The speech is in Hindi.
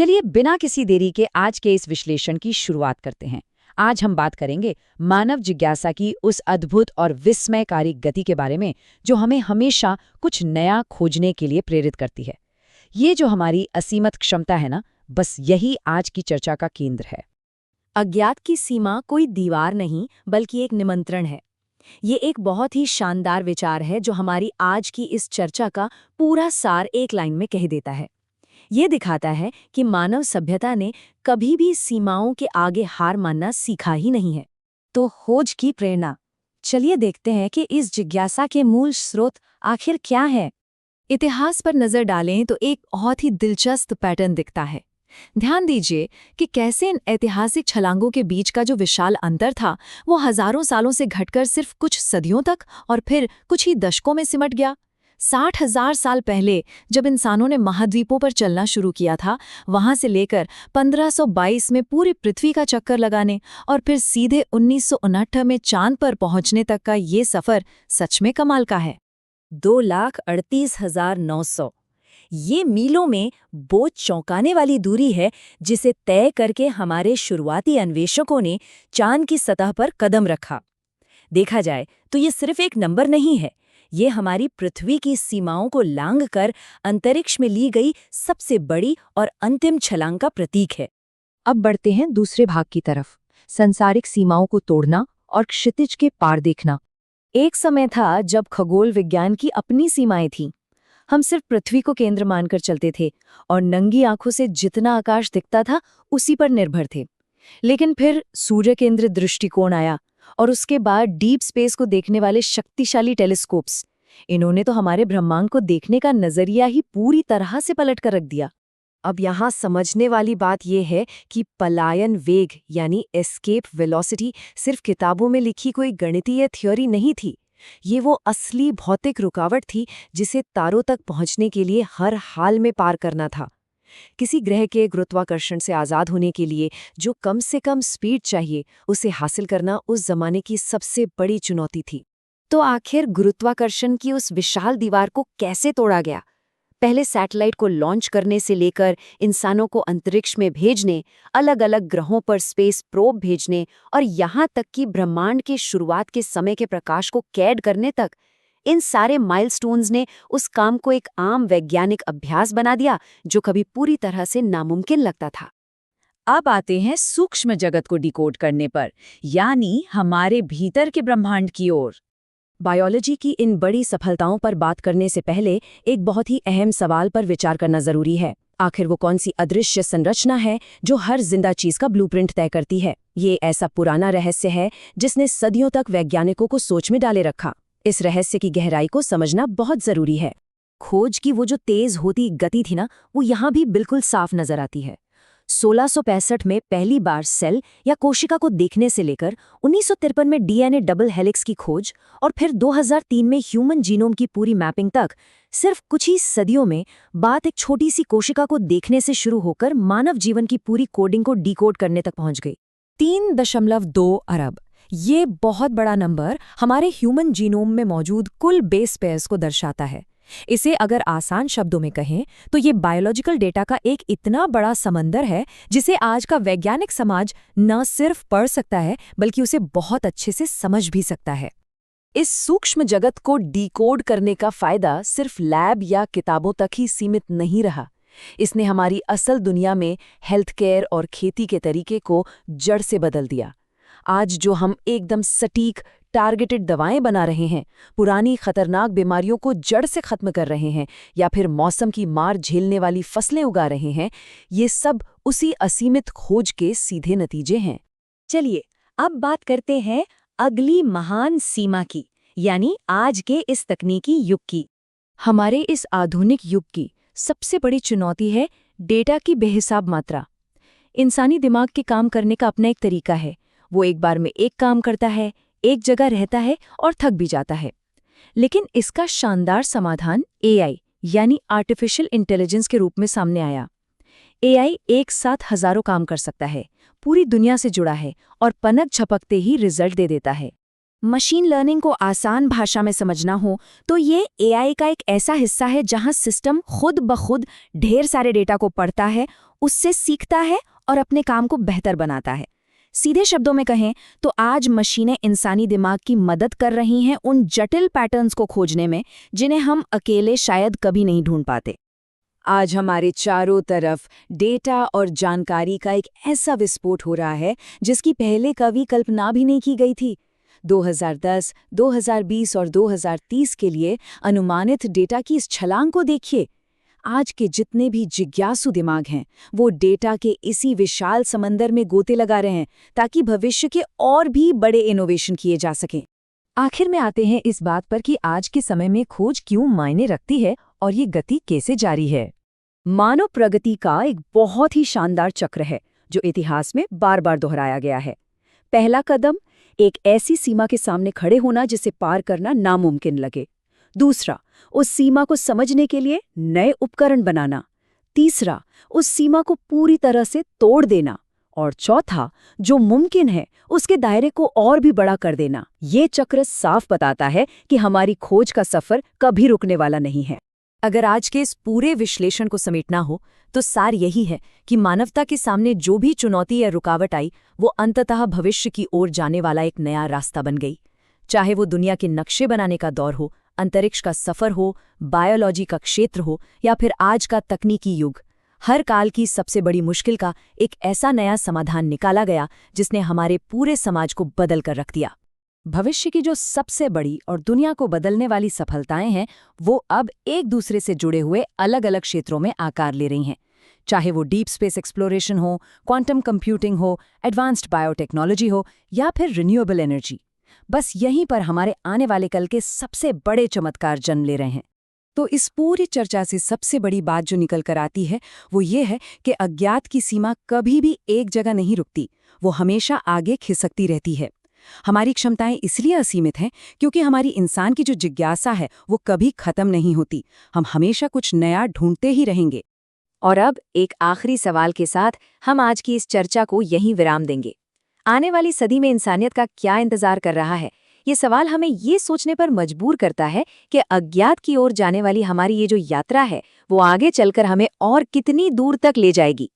चलिए बिना किसी देरी के आज के इस विश्लेषण की शुरुआत करते हैं। आज हम बात करेंगे मानव जिज्ञासा की उस अद्भुत और विस्मयकारी गति के बारे में जो हमें हमेशा कुछ नया खोजने के लिए प्रेरित करती है। ये जो हमारी असीमित क्षमता है ना, बस यही आज की चर्चा का केंद्र है। अज्ञात की सीमा कोई दीवार नहीं बल्कि एक निमंत्रण है। ये एक बहुत ही शानदार विचार है जो हमारी आज की इस चर्चा का पूरा सार एक लाइन में कह देता है। ये दिखाता है कि मानव सभ्यता ने कभी भी सीमाओं के आगे हार मानना सीखा ही नहीं है। तो खोज की प्रेरणा, चलिए देखते हैं कि इस जिज्ञासा के मूल स्रोत आखिर क्या है। इतिहास पर नजर डालें तो एक बहुत ही दिलचस्प पैटर्न दिखता है। ध्यान दीजिए कि कैसे इन ऐतिहासिक छलांगों के बीच का जो विशाल अंतर था वो हजारों सालों से घटकर सिर्फ कुछ सदियों तक और फिर कुछ ही दशकों में सिमट गया। 60,000 साल पहले जब इंसानों ने महाद्वीपों पर चलना शुरू किया था, वहां से लेकर 1522 में पूरी पृथ्वी का चक्कर लगाने और फिर सीधे 1969 में चांद पर पहुंचने तक का ये सफर सच में कमाल का है। 2,38,900 ये मीलों में वो चौंकाने वाली दूरी है जिसे तय करके हमारे शुरुआती अन्वेषकों ने चांद की सतह पर कदम रखा। देखा जाए तो ये सिर्फ एक नंबर नहीं है, ये हमारी पृथ्वी की सीमाओं को लांघकर अंतरिक्ष में ली गई सबसे बड़ी और अंतिम छलांग का प्रतीक है। अब बढ़ते हैं दूसरे भाग की तरफ, सांसारिक सीमाओं को तोड़ना और क्षितिज के पार देखना। एक समय था जब खगोल विज्ञान की अपनी सीमाएं थीं। हम सिर्फ पृथ्वी को केंद्र मानकर चलते थे और नंगी आंखों से जितना आकाश दिखता था उसी पर निर्भर थे। लेकिन फिर सूर्य केंद्रित दृष्टिकोण आया और उसके बाद डीप स्पेस को देखने वाले शक्तिशाली टेलीस्कोप्स। इन्होंने तो हमारे ब्रह्मांड को देखने का नजरिया ही पूरी तरह से पलट कर रख दिया। अब यहाँ समझने वाली बात यह है कि पलायन वेग यानी एस्केप वेलोसिटी सिर्फ किताबों में लिखी कोई गणितीय थ्योरी नहीं थी। ये वो असली भौतिक रुकावट थी जिसे तारों तक पहुंचने के लिए हर हाल में पार करना था। किसी ग्रह के गुरुत्वाकर्षण से आज़ाद होने के लिए जो कम से कम स्पीड चाहिए, उसे हासिल करना उस जमाने की सबसे बड़ी चुनौती थी। तो आखिर गुरुत्वाकर्षण की उस विशाल दीवार को कैसे तोड़ा गया? पहले सैटेलाइट को लॉन्च करने से लेकर इंसानों को अंतरिक्ष में भेजने, अलग अलग ग्रहों पर स्पेस प्रोब भेजने और यहाँ तक कि ब्रह्मांड के शुरुआत के समय के प्रकाश को कैद करने तक, इन सारे माइलस्टोन्स ने उस काम को एक आम वैज्ञानिक अभ्यास बना दिया जो कभी पूरी तरह से नामुमकिन लगता था। अब आते हैं सूक्ष्म जगत को डिकोड करने पर, यानी हमारे भीतर के ब्रह्मांड की ओर। बायोलॉजी की इन बड़ी सफलताओं पर बात करने से पहले एक बहुत ही अहम सवाल पर विचार करना जरूरी है। आखिर वो कौन सी अदृश्य संरचना है जो हर जिंदा चीज का ब्लूप्रिंट तय करती है? ये ऐसा पुराना रहस्य है जिसने सदियों तक वैज्ञानिकों को सोच में डाले रखा। इस रहस्य की गहराई को समझना बहुत जरूरी है। खोज की वो जो तेज होती गति थी ना, वो यहाँ भी बिल्कुल साफ नजर आती है। 1665 में पहली बार सेल या कोशिका को देखने से लेकर 1953 में डीएनए डबल हेलिक्स की खोज और फिर 2003 में ह्यूमन जीनोम की पूरी मैपिंग तक, सिर्फ कुछ ही सदियों में बात एक छोटी सी कोशिका को देखने से शुरू होकर मानव जीवन की पूरी कोडिंग को डिकोड करने तक पहुंच गई। 3.2 अरब, ये बहुत बड़ा नंबर हमारे ह्यूमन जीनोम में मौजूद कुल बेस पेयर्स को दर्शाता है। इसे अगर आसान शब्दों में कहें तो ये बायोलॉजिकल डेटा का एक इतना बड़ा समंदर है जिसे आज का वैज्ञानिक समाज न सिर्फ पढ़ सकता है बल्कि उसे बहुत अच्छे से समझ भी सकता है। इस सूक्ष्म जगत को डिकोड करने का फायदा सिर्फ लैब या किताबों तक ही सीमित नहीं रहा। इसने हमारी असल दुनिया में हेल्थ केयर और खेती के तरीके को जड़ से बदल दिया। आज जो हम एकदम सटीक टारगेटेड दवाएं बना रहे हैं, पुरानी खतरनाक बीमारियों को जड़ से खत्म कर रहे हैं या फिर मौसम की मार झेलने वाली फसलें उगा रहे हैं, ये सब उसी असीमित खोज के सीधे नतीजे हैं। चलिए अब बात करते हैं अगली महान सीमा की, यानी आज के इस तकनीकी युग की। हमारे इस आधुनिक युग की सबसे बड़ी चुनौती है डेटा की बेहिसाब मात्रा। इंसानी दिमाग के काम करने का अपना एक तरीका है। वो एक बार में एक काम करता है, एक जगह रहता है और थक भी जाता है। लेकिन इसका शानदार समाधान एआई यानी आर्टिफिशियल इंटेलिजेंस के रूप में सामने आया। एआई एक साथ हजारों काम कर सकता है, पूरी दुनिया से जुड़ा है और पलक झपकते ही रिजल्ट दे देता है। मशीन लर्निंग को आसान भाषा में समझना हो तो ये एआई का एक ऐसा हिस्सा है जहां सिस्टम खुद ब खुद ढेर सारे डेटा को पढ़ता है, उससे सीखता है और अपने काम को बेहतर बनाता है। सीधे शब्दों में कहें तो आज मशीनें इंसानी दिमाग की मदद कर रही हैं उन जटिल पैटर्न्स को खोजने में जिन्हें हम अकेले शायद कभी नहीं ढूंढ पाते। आज हमारे चारों तरफ डेटा और जानकारी का एक ऐसा विस्फोट हो रहा है जिसकी पहले कभी कल्पना भी नहीं की गई थी। 2010, 2020 और 2030 के लिए अनुमानित डेटा की इस छलांग को देखिए। आज के जितने भी जिज्ञासु दिमाग हैं वो डेटा के इसी विशाल समंदर में गोते लगा रहे हैं ताकि भविष्य के और भी बड़े इनोवेशन किए जा सकें। आखिर में आते हैं इस बात पर कि आज के समय में खोज क्यों मायने रखती है और ये गति कैसे जारी है। मानव प्रगति का एक बहुत ही शानदार चक्र है जो इतिहास में बार बार दोहराया गया है। पहला कदम, एक ऐसी सीमा के सामने खड़े होना जिसे पार करना नामुमकिन लगे। दूसरा, उस सीमा को समझने के लिए नए उपकरण बनाना। तीसरा, उस सीमा को पूरी तरह से तोड़ देना। और चौथा, जो मुमकिन है उसके दायरे को और भी बड़ा कर देना। ये चक्र साफ बताता है कि हमारी खोज का सफर कभी रुकने वाला नहीं है। अगर आज के इस पूरे विश्लेषण को समेटना हो तो सार यही है कि मानवता के सामने जो भी चुनौती या रुकावट आई वो अंततः भविष्य की ओर जाने वाला एक नया रास्ता बन गई। चाहे वो दुनिया के नक्शे बनाने का दौर हो, अंतरिक्ष का सफर हो, बायोलॉजी का क्षेत्र हो या फिर आज का तकनीकी युग, हर काल की सबसे बड़ी मुश्किल का एक ऐसा नया समाधान निकाला गया जिसने हमारे पूरे समाज को बदल कर रख दिया। भविष्य की जो सबसे बड़ी और दुनिया को बदलने वाली सफलताएं हैं वो अब एक दूसरे से जुड़े हुए अलग अलग क्षेत्रों में आकार ले रही हैं। चाहे वो डीप स्पेस एक्सप्लोरेशन हो, क्वांटम कंप्यूटिंग हो, एडवांस्ड बायोटेक्नोलॉजी हो या फिर रिन्यूएबल एनर्जी, बस यहीं पर हमारे आने वाले कल के सबसे बड़े चमत्कार जन्म ले रहे हैं। तो इस पूरी चर्चा से सबसे बड़ी बात जो निकल कर आती है वो ये है कि अज्ञात की सीमा कभी भी एक जगह नहीं रुकती, वो हमेशा आगे खिसकती रहती है। हमारी क्षमताएं इसलिए असीमित हैं क्योंकि हमारी इंसान की जो जिज्ञासा है वो कभी खत्म नहीं होती। हम हमेशा कुछ नया ढूंढते ही रहेंगे। और अब एक आखिरी सवाल के साथ हम आज की इस चर्चा को यहीं विराम देंगे। आने वाली सदी में इंसानियत का क्या इंतजार कर रहा है? ये सवाल हमें ये सोचने पर मजबूर करता है कि अज्ञात की ओर जाने वाली हमारी ये जो यात्रा है वो आगे चलकर हमें और कितनी दूर तक ले जाएगी।